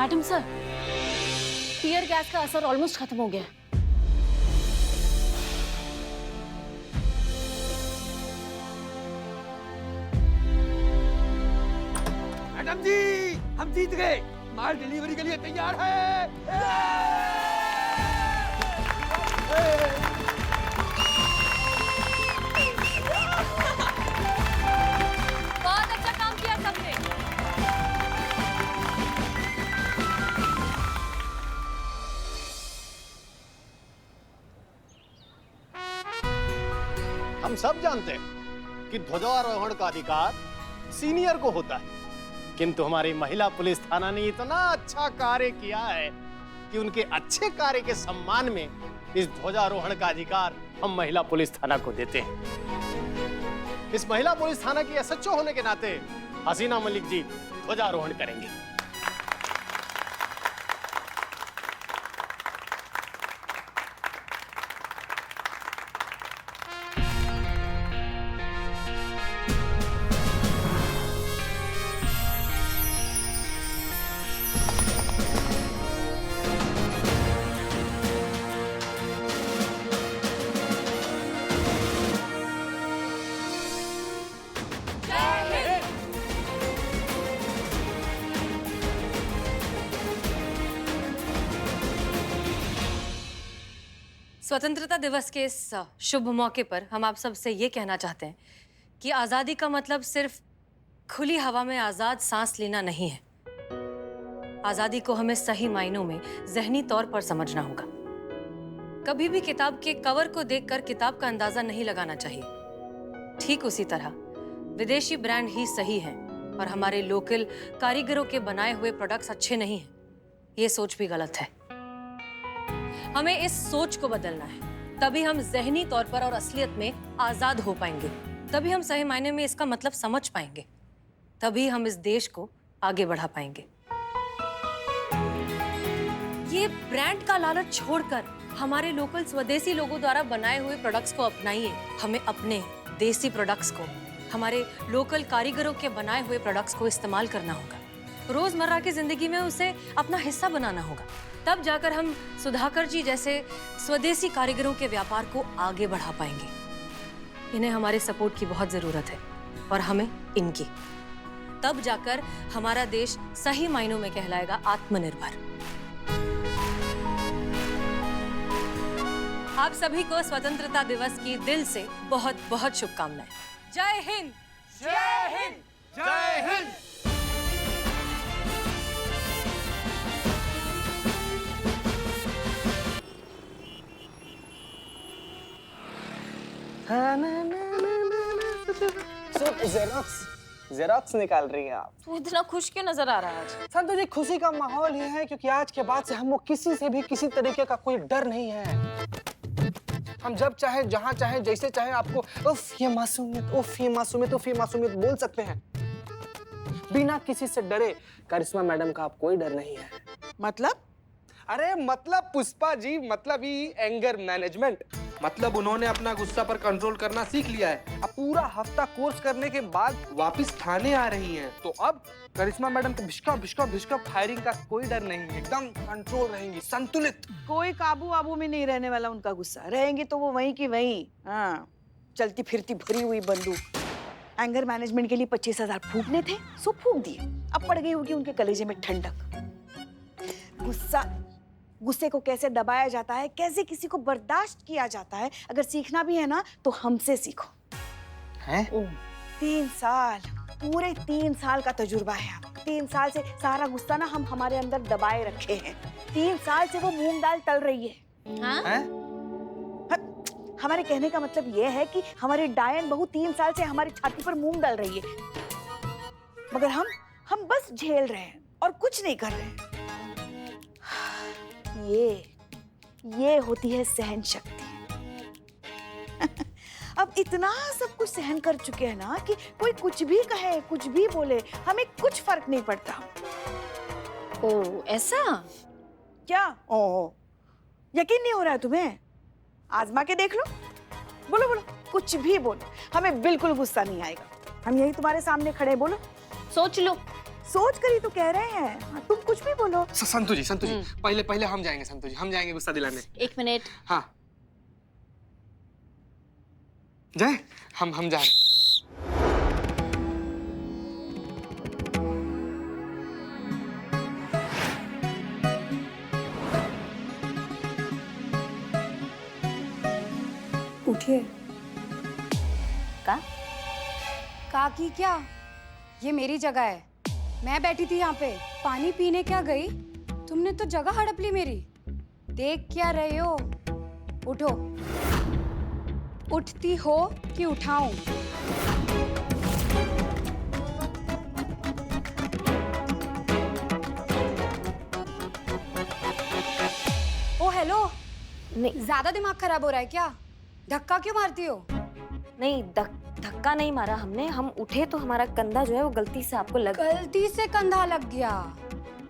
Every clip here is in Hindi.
मैडम सर, टीयर गैस का असर ऑलमोस्ट खत्म हो गया है। मैडम जी, हम जीत गए। माल डिलीवरी के लिए तैयार है। बहुत अच्छा काम किया सबने। हम सब जानते हैं कि ध्वजारोहण का अधिकार सीनियर को होता है, किंतु हमारी महिला पुलिस थाना ने इतना अच्छा कार्य किया है कि उनके अच्छे कार्य के सम्मान में इस ध्वजारोहण का अधिकार हम महिला पुलिस थाना को देते हैं। इस महिला पुलिस थाना की एसएचओ होने के नाते हसीना मलिक जी ध्वजारोहण करेंगे। स्वतंत्रता दिवस के इस शुभ मौके पर हम आप सबसे ये कहना चाहते हैं कि आज़ादी का मतलब सिर्फ खुली हवा में आज़ाद सांस लेना नहीं है। आज़ादी को हमें सही मायनों में ज़हनी तौर पर समझना होगा। कभी भी किताब के कवर को देखकर किताब का अंदाज़ा नहीं लगाना चाहिए। ठीक उसी तरह विदेशी ब्रांड ही सही हैं और हमारे लोकल कारीगरों के बनाए हुए प्रोडक्ट्स अच्छे नहीं हैं, ये सोच भी गलत है। हमें इस सोच को बदलना है, तभी हम ज़हनी तौर पर और असलियत में आज़ाद हो पाएंगे। तभी हम सही मायने में इसका मतलब समझ पाएंगे। तभी हम इस देश को आगे बढ़ा पाएंगे। ये ब्रांड का लालच छोड़कर हमारे लोकल स्वदेशी लोगों द्वारा बनाए हुए प्रोडक्ट्स को अपनाइए। हमें अपने देसी प्रोडक्ट्स को, हमारे लोकल कारीगरों के बनाए हुए प्रोडक्ट्स को इस्तेमाल करना होगा। रोजमर्रा की जिंदगी में उसे अपना हिस्सा बनाना होगा। तब जाकर हम सुधाकर जी जैसे स्वदेशी कारीगरों के व्यापार को आगे बढ़ा पाएंगे। इन्हें हमारे सपोर्ट की बहुत जरूरत है और हमें इनकी। तब जाकर हमारा देश सही मायनों में कहलाएगा आत्मनिर्भर। आप सभी को स्वतंत्रता दिवस की दिल से बहुत बहुत शुभकामनाएं। जय हिंद। जय हिंद। जय हिंद। जेरोक्स निकाल रही हैं आप। तू इतना खुश क्यों नजर आ रहा है आज? संतोष जी, खुशी का माहौल ही है क्योंकि आज के बाद से हमको किसी से भी किसी तरीके का कोई डर नहीं है। हम जब चाहे, जहां चाहे, जैसे चाहे आपको उफ ये मासूमियत, उफ ये मासूमियत, उफ ये मासूमियत बोल सकते हैं बिना किसी से डरे। करिश्मा मैडम का आप कोई डर नहीं है। मतलब? अरे मतलब पुष्पा जी, मतलब ही एंगर मैनेजमेंट। मतलब उन्होंने अपना गुस्सा पर कंट्रोल करना सीख लिया है। अब पूरा हफ्ता कोर्स करने के बाद वापस थाने आ रही हैं, तो अब करिश्मा मैडम को भिष्का भिष्का भिष्का फायरिंग का कोई डर नहीं है। एकदम कंट्रोल रहेंगी, संतुलित। कोई काबू वाबू में नहीं रहने वाला उनका गुस्सा। रहेंगी तो वो वहीं की वहीं। हाँ, चलती फिरती भरी हुई बंदूक। एंगर मैनेजमेंट के लिए 25,000 फूकने थे, सो फूक दिए। अब पड़ गई होगी उनके कलेजे में ठंडक। गुस्से को कैसे दबाया जाता है, कैसे किसी को बर्दाश्त किया जाता है, अगर सीखना भी है ना तो हमसे सीखो। हैं? 3 साल, पूरे 3 साल का तजुर्बा है। अब 3 साल से सारा गुस्सा ना हम हमारे अंदर दबाए रखे हैं। 3 साल से वो मूंग दाल तल रही है। हाँ? हमारे कहने का मतलब ये है कि हमारी डायन बहू 3 साल से हमारी छाती पर मूंग डाल रही है, मगर हम बस झेल रहे हैं और कुछ नहीं कर रहे हैं। ये होती है सहन शक्ति। अब इतना सब कुछ सहन कर चुके हैं ना कि कोई कुछ भी कहे, कुछ भी बोले, हमें कुछ फर्क नहीं पड़ता। ओ, ऐसा? क्या ओह, यकीन नहीं हो रहा है तुम्हें? आजमा के देख लो। बोलो बोलो, कुछ भी बोलो, हमें बिल्कुल गुस्सा नहीं आएगा। हम यही तुम्हारे सामने खड़े, बोलो। सोच लो, सोच कर ही तो कह रहे हैं। हाँ, तुम कुछ भी बोलो। संतु जी पहले पहले हम जाएंगे। संतु जी हम जाएंगे गुस्सा दिलाने। 1 मिनट। हाँ जय हम जा रहे हैं। उठिए। का की क्या? ये मेरी जगह है। मैं बैठी थी यहाँ पे, पानी पीने क्या गई? तुमने तो जगह हड़प ली मेरी। देख क्या रहे हो? उठो। उठती हो कि उठाऊं? ओ हेलो, नहीं ज्यादा दिमाग खराब हो रहा है क्या? धक्का क्यों मारती हो? नहीं, धक्का नहीं मारा हमने। हम उठे तो हमारा कंधा जो है वो गलती से आपको लग। गलती से कंधा लग गया।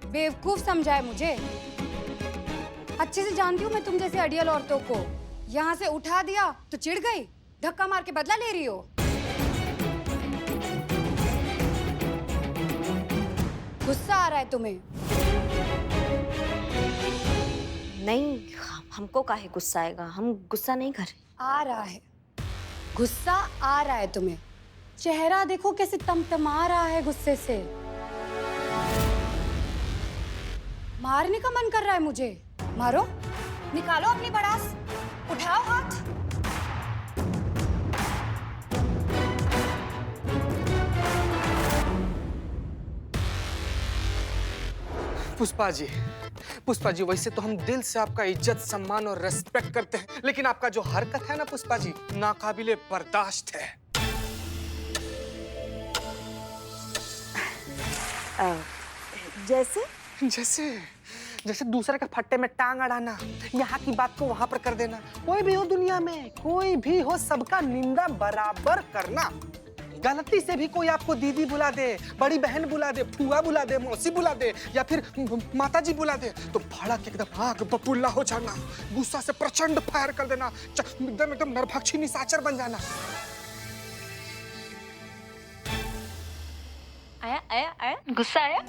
बेवकूफ समझा है मुझे। अच्छे से जानती हूँ मैं तुम जैसे अड़ियल औरतों को। यहाँ से उठा दिया तो चिढ़ गई, धक्का मार के बदला ले रही हो। गुस्सा आ रहा है तुम्हें? नहीं, हमको काहे गुस्सा आएगा? हम गुस्सा नहीं कर रहे। आ रहा है, गुस्सा आ रहा है तुम्हें। चेहरा देखो कैसे तमतमा रहा है गुस्से से। मारने का मन कर रहा है मुझे। मारो, निकालो अपनी भड़ास, उठाओ हाथ। पुष्पा जी वैसे तो हम दिल से आपका इज्जत सम्मान और रेस्पेक्ट करते हैं, लेकिन आपका जो हरकत है ना पुष्पा जी, नाकाबिले बर्दाश्त है। जैसे जैसे दूसरे के फट्टे में टांग अड़ाना, यहाँ की बात को वहां पर कर देना। कोई भी हो दुनिया में, कोई भी हो, सबका निंदा बराबर करना। गलती से भी कोई आपको दीदी बुला दे, बड़ी बहन बुला दे, फूआ बुला दे, मौसी बुला दे या फिर माता जी बुला दे तो भड़क एकदम आग बबूला हो जाना, गुस्सा से प्रचंड फायर कर देना, एकदम नरभक्षी निशाचर बन जाना। आया गुस्सा आया?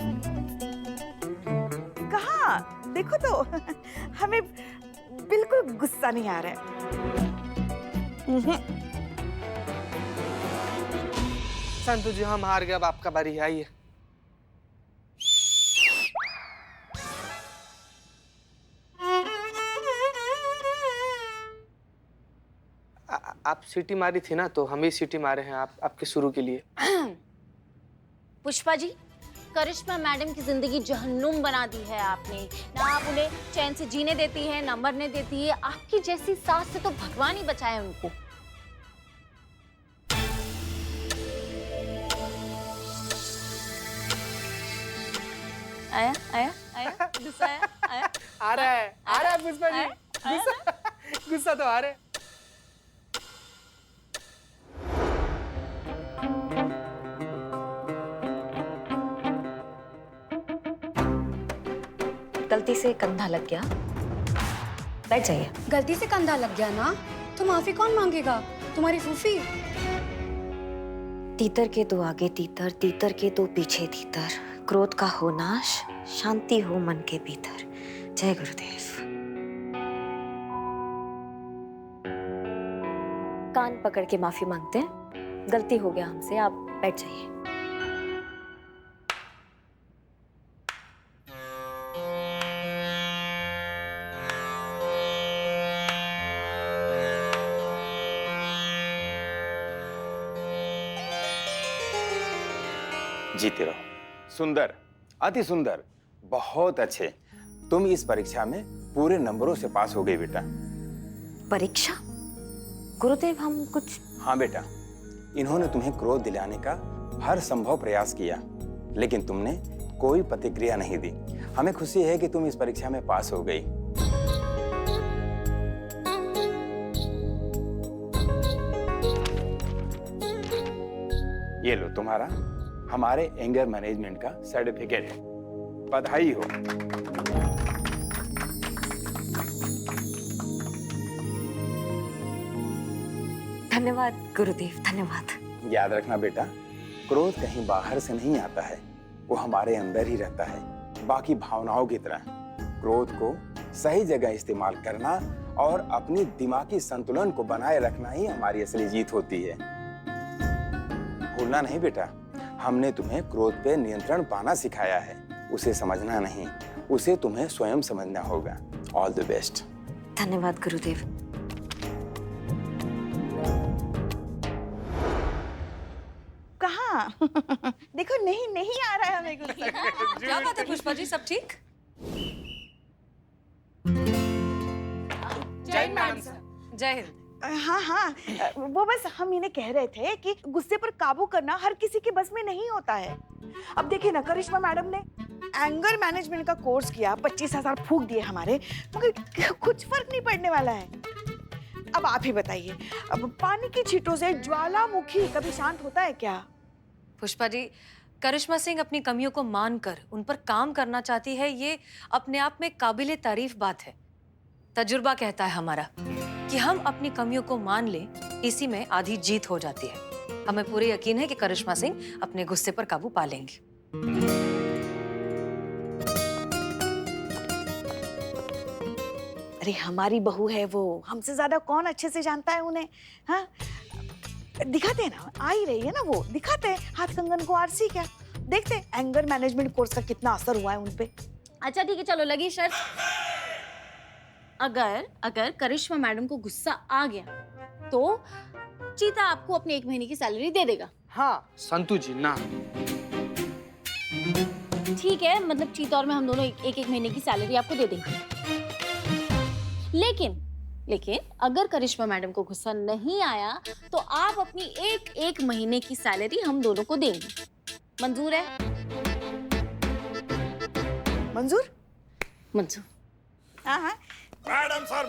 कहाँ? देखो तो हमें बिल्कुल गुस्सा नहीं आ रहा है। संतु जी हम हार गए, अब आपका बारी है, आइए। आप सीटी मारी थी ना, तो हम ही सीटी मारे हैं आपके शुरू के लिए। पुष्पा जी, करिश्मा मैडम की जिंदगी जहन्नुम बना दी है आपने। ना आप उन्हें चैन से जीने देती है, ना मरने देती है। आपकी जैसी सास से तो भगवान ही बचाए उनको। आया गुस्सा आया? आ रहा है पुष्पा जी, गुस्सा तो आ रहा है। गलती से कंधा लग गया, बैठ जाइए। गलती से कंधा लग गया ना, तो माफी कौन मांगेगा? तुम्हारी फूफी। तीतर के दो आगे तीतर, तीतर के दो पीछे तीतर, क्रोध का हो नाश, शांति हो मन के भीतर। जय गुरुदेव। कान पकड़ के माफी मांगते हैं, गलती हो गया हमसे, आप बैठ जाइए। जीते रहो। सुंदर, अति सुंदर, बहुत अच्छे। तुम इस परीक्षा में पूरे नंबरों से पास हो गई बेटा। परीक्षा? गुरुदेव हम कुछ। हाँ बेटा, इन्होंने तुम्हें क्रोध दिलाने का हर संभव प्रयास किया, लेकिन तुमने कोई प्रतिक्रिया नहीं दी। हमें खुशी है कि तुम इस परीक्षा में पास हो गई। ये लो तुम्हारा हमारे एंगर मैनेजमेंट का सर्टिफिकेट है। बधाई हो। धन्यवाद गुरुदेव, धन्यवाद। याद रखना बेटा, क्रोध कहीं बाहर से नहीं आता है, वो हमारे अंदर ही रहता है, बाकी भावनाओं की तरह। क्रोध को सही जगह इस्तेमाल करना और अपनी दिमागी संतुलन को बनाए रखना ही हमारी असली जीत होती है। भूलना नहीं बेटा, हमने तुम्हें क्रोध पे नियंत्रण पाना सिखाया है, उसे समझना नहीं, उसे तुम्हें स्वयं समझना होगा। All the best. धन्यवाद गुरुदेव। कहाँ? देखो नहीं आ रहा है हमें गुस्सा। क्या बात है पुष्पा जी, सब ठीक? जय हिंद मैडम सर। जय हिंद। हाँ, वो बस हम इन्हें कह रहे थे कि गुस्से पर काबू करना हर किसी के बस में नहीं होता है। अब देखिए ना, करिश्मा मैडम ने एंगर मैनेजमेंट का कोर्स किया, 25,000 फूंक दिए हमारे, मगर कुछ फर्क नहीं पड़ने वाला है। अब आप ही बताइए, अब पानी की छींटों से ज्वालामुखी कभी शांत होता है क्या? पुष्पा जी, करिश्मा सिंह अपनी कमियों को मानकर उन पर काम करना चाहती है, ये अपने आप में काबिले तारीफ बात है। तजुर्बा कहता है हमारा कि हम अपनी कमियों को मान लें, इसी में आधी जीत हो जाती है। हमें पूरे यकीन है कि करिश्मा सिंह अपने गुस्से पर काबू पा लेंगी। अरे हमारी बहू है वो, हमसे ज्यादा कौन अच्छे से जानता है उन्हें? हाँ, दिखाते हैं ना, आ ही रही है ना वो, दिखाते हैं हाथ कंगन को आरसी क्या, देखते हैं एंगर मैनेजमेंट कोर्स का कितना असर हुआ है उनपे। अच्छा ठीक है, चलो लगी शर्त। अगर करिश्मा मैडम को गुस्सा आ गया तो चीता आपको अपनी 1 महीने की सैलरी दे देगा। हाँ संतु जी ना। ठीक है, मतलब चीता और मैं हम दोनों एक महीने की सैलरी आपको दे देंगे। लेकिन अगर करिश्मा मैडम को गुस्सा नहीं आया तो आप अपनी एक महीने की सैलरी हम दोनों को देंगे। मंजूर है? मंजूर? मंजूर। हाँ। Madam sir.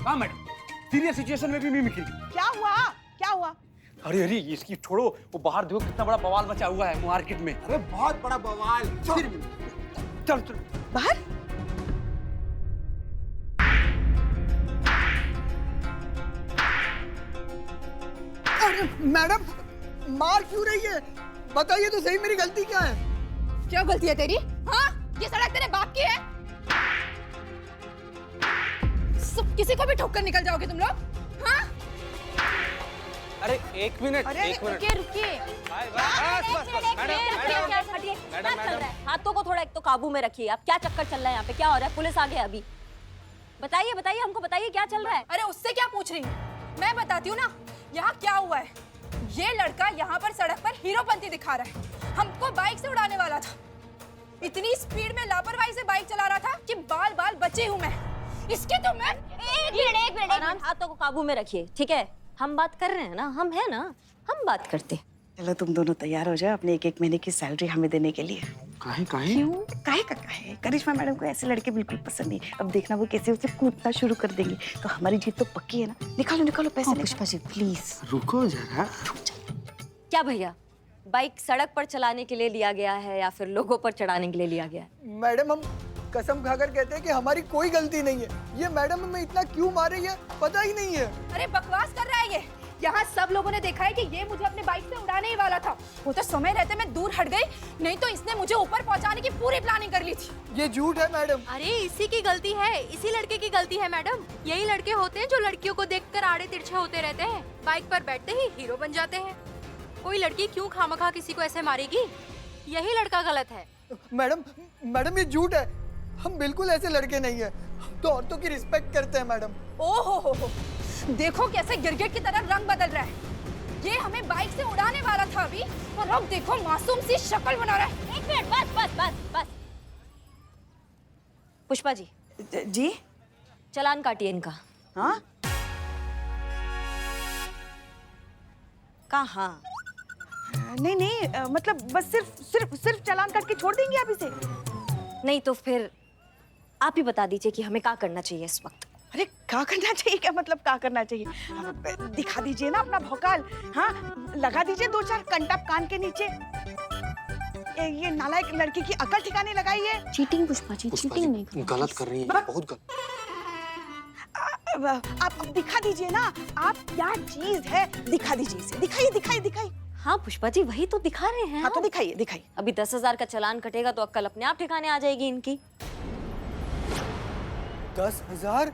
हाँ मैडम, सीरियस सिचुएशन में भी मिमिक्री। क्या हुआ? अरे इसकी छोड़ो, वो बाहर देखो कितना बड़ा बवाल मचा हुआ है मार्केट में। अरे बहुत बड़ा बवाल। चल बाहर? अरे मैडम, मार क्यों रही है? बताइए तो सही, मेरी गलती क्या है? क्या गलती है तेरी? हाँ, ये सड़क तेरे बाप की है? सब किसी को भी ठोक कर निकल जाओगे तुम लोग? हाँ? अरे एक मिनट। रुकिए। मैडम। हाथों को थोड़ा एक तो काबू में रखिए। आप क्या चक्कर चल रहा है यहाँ पे? क्या हो रहा है? पुलिस आ गया अभी। बताइए हमको बताइए क्या चल रहा है? अरे उससे क्या पूछ रही हूँ? मैं बताती हूँ ना, यहाँ क्या हुआ है। ये लड़का यहाँ पर सड़क पर हीरोपंती दिखा रहा है, हमको बाइक से उड़ाने वाला था। इतनी स्पीड में लापरवाही से बाइक चला रहा था कि बाल बची हूँ मैं। इसके तो मैं एक मिनट, हाथों को काबू में रखिए, ठीक है? हम बात कर रहे हैं ना, हम है ना, हम बात करते। चलो तुम दोनों तैयार हो जाओ अपने 1 महीने की सैलरी हमें देने के लिए। काहे? काहे? करिश्मा मैडम को ऐसे लड़के बिल्कुल पसंद नहीं। अब देखना वो कैसे उसे कूटना शुरू कर देंगे, तो हमारी जीत तो पक्की है ना। निकालो पैसे। पुष्पा जी प्लीज रुको जरा। क्या भैया, बाइक सड़क पर चलाने के लिए लिया गया है या फिर लोगों पर चढ़ाने के लिए लिया गया है? मैडम, हम कसम खाकर कहते हैं कि हमारी कोई गलती नहीं है। ये मैडम हमें इतना क्यों मार रही है पता ही नहीं है। अरे बकवास कर रहा है ये। यहाँ सब लोगों ने देखा है कि ये मुझे अपने बाइक से उड़ाने ही वाला था। वो तो समय रहते मैं दूर हट गई, नहीं तो इसने मुझे ऊपर पहुँचाने की पूरी प्लानिंग कर ली थी। ये झूठ है मैडम। अरे इसी की गलती है, इसी लड़के की गलती है मैडम। यही लड़के होते हैं जो लड़कियों को देखकर आड़े तिरछे होते रहते हैं, बाइक पर बैठते ही हीरो बन जाते हैं। कोई लड़की क्यों खामखा किसी को ऐसे मारेगी? यही लड़का गलत है। मैडम ये झूठ है, हम बिल्कुल ऐसे लड़के नहीं है। हम तो औरतों की रिस्पेक्ट करते हैं मैडम। ओहो, देखो कैसे गिरगिट की तरह रंग बदल रहा है। ये हमें बाइक से उड़ाने वाला था अभी, और अब देखो मासूम सी शक्ल बना रहा है। 1 मिनट, बस। पुष्पा जी, चालान काटिए इनका। हाँ? कहाँ? नहीं, मतलब बस सिर्फ चालान काट के छोड़ देंगे आप इसे? नहीं तो फिर आप ही बता दीजिए कि हमें क्या करना चाहिए इस वक्त। अरे क्या करना चाहिए? क्या मतलब क्या करना चाहिए? दिखा दीजिए ना अपना भौकाल। हाँ, लगा दीजिए 2-4 कंटप कान के नीचे। ये नालायक लड़की की अकल ठिकाने लगाइए। चीटिंग पुष्पा जी, चीटिंग नहीं गलत कर रही है, बहुत गलत। आप दिखा दीजिए ना, आप क्या चीज है, दिखा दीजिए इसे। दिखाइए। हाँ पुष्पा जी वही तो दिखा रहे हैं। हाँ तो दिखाइए दिखाइए। अभी 10,000 का चालान कटेगा तो अक्कल अपने आप ठिकाने आ जाएगी इनकी। 10,000?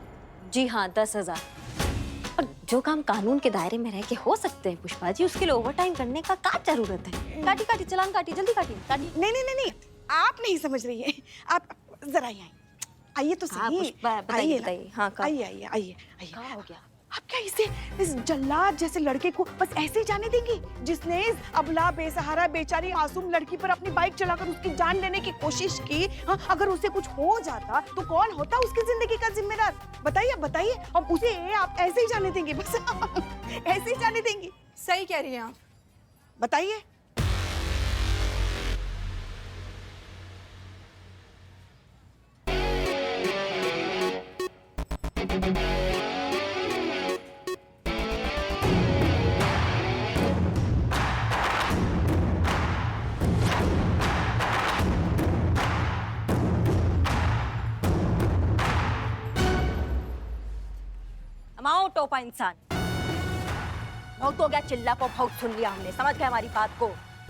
जी हाँ 10,000। और जो काम कानून के दायरे में रह के हो सकते हैं पुष्पा जी, उसके लिए ओवर टाइम करने का क्या जरूरत है? काटी काटी चालान काटी, जल्दी काटी काटी। नहीं नहीं नहीं नहीं, आप नहीं समझ रही है। आप जरा आइए, आइए तो हाँ, सही। पुष्पा, बताइए, बताइए। हाँ, कहाँ? आइए आइए आइए आइए। क्या हो गया? आप क्या इस जल्लाद जैसे लड़के को बस ऐसे ही जाने देंगी, जिसने इस अबला बेसहारा बेचारी मासूम लड़की पर अपनी बाइक चलाकर उसकी जान लेने की कोशिश की? हाँ, अगर उसे कुछ हो जाता तो कौन होता उसकी जिंदगी का जिम्मेदार? बताइए बताइए। अब उसे आप ऐसे ही जाने देंगी? बस ऐसे ही जाने देंगी? सही कह रही हैं आप। बताइए। अमाओ टोपा इंसान, बहुत हो गया, चिल्ला को बहुत सुन लिया हमने, समझ गए हमारी बात को?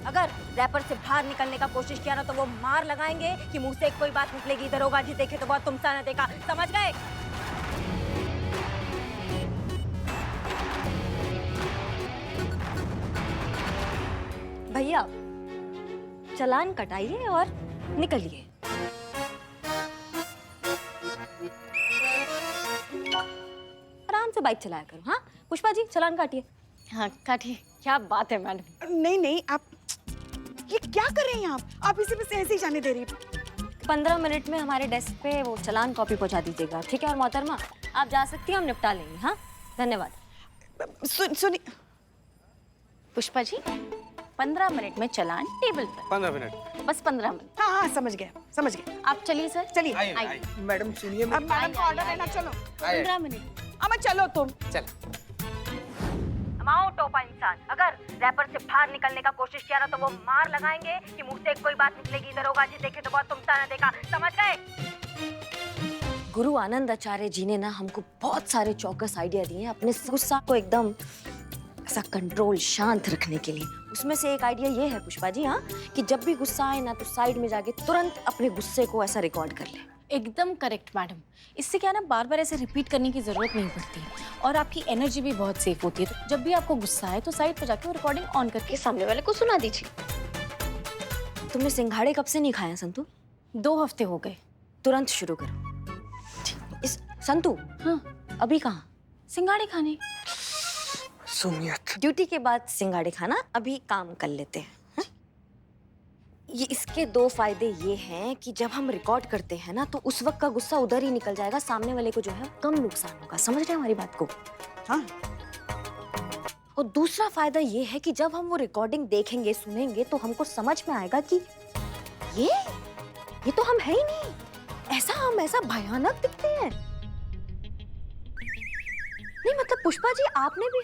अगर रैपर से बाहर निकलने का कोशिश किया ना तो वो मार लगाएंगे कि मुंह से कोई बात निकलेगी, दरोगा जी देखे तो बहुत तुमसा न देखा, समझ गए? भैया चालान कटाइए और निकलिए। आराम से बाइक चलाया करो। हाँ पुष्पा जी चालान काटिए। हाँ काटिए। क्या बात है मैडम। नहीं नहीं, आप ये क्या कर रही हैं? आप इसे बस ऐसे ही जाने दे रही हैं। 15 मिनट में हमारे डेस्क पे वो चालान कॉपी पहुंचा दीजिएगा, ठीक है? और मोहतरमा आप जा सकती हैं, हम निपटा लेंगे। हाँ धन्यवाद। सुनिए पुष्पा जी 15 मिनट में चालान टेबल पर। 15 मिनट? बस 15 मिनट। हाँ हाँ समझ गए समझ गए। आप चलिए सर। चलिए। आइए। मैडम सुनिए। अब मैडम का ऑर्डर है ना, चलो। 15 मिनट। अब चलो तुम। चल। अमाओ टोपा इंसान, अगर रैपर से बाहर निकलने का कोशिश किया ना तो वो मार लगाएंगे कि मुंह से कोई बात निकलेगी, दरोगा जी देखे तो बहुत तुमसा न देखा, समझ गए? गुरु आनंद आचार्य जी ने ना हमको बहुत सारे चौकस आइडिया दिए हैं अपने गुस्सा को एकदम ऐसा कंट्रोल, शांत रखने के लिए। उसमें से एक आइडिया ये है पुष्पा जी, हाँ, कि जब भी गुस्सा आए ना तो साइड में जाके तुरंत अपने गुस्से को ऐसा रिकॉर्ड कर ले। एकदम करेक्ट मैडम। इससे क्या ना बार बार ऐसे रिपीट करने की जरूरत नहीं पड़ती और आपकी एनर्जी भी बहुत सेफ होती है। तो जब भी आपको गुस्सा आए तो साइड पर जाके वो रिकॉर्डिंग ऑन करके सामने वाले को सुना दीजिए। तुमने सिंघाड़े कब से नहीं खाया संतू? 2 हफ्ते हो गए। तुरंत शुरू करो। इस संतू, हाँ अभी कहाँ? सिंघाड़े खाने। सुमियत। ड्यूटी के बाद सिंघाड़े खाना, अभी काम कर लेते हैं। हाँ? ये इसके 2 फायदे ये हैं कि जब हम रिकॉर्ड करते हैं ना तो उस वक्त का गुस्सा उधर ही निकल जाएगा, सामने वाले को जो है कम नुकसान होगा। समझ रहे हैं हमारी बात को? हाँ। और दूसरा फायदा ये है कि जब हम वो रिकॉर्डिंग देखेंगे, सुनेंगे तो हमको समझ में आएगा कि ये तो हम है ही नहीं, हम ऐसा भयानक दिखते हैं। नहीं मतलब पुष्पा जी आपने भी